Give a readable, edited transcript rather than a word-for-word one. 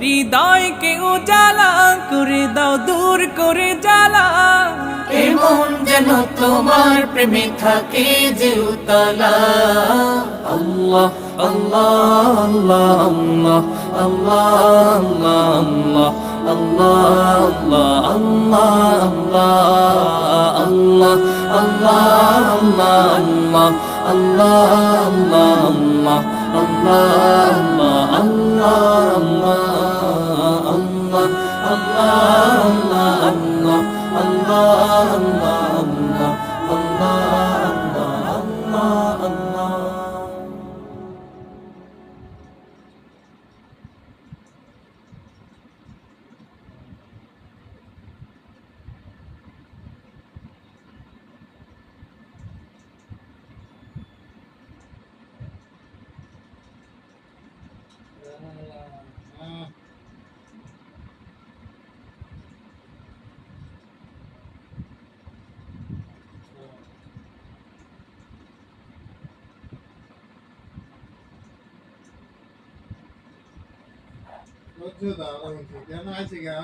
হৃদয়কে উজালা করে দাও, দূর করে জ্বালা। এমন যেন তোমার প্রেমে থাকে যে উতলা। আল্লাহ আল্লাহ আল্লাহ আল্লাহ আল্লাহ আল্লাহ আল্লাহ আল্লাহ আল্লাহ আল্লাহ আল্লাহ Nó chưa tao, nó chỉ cái này chỉ cái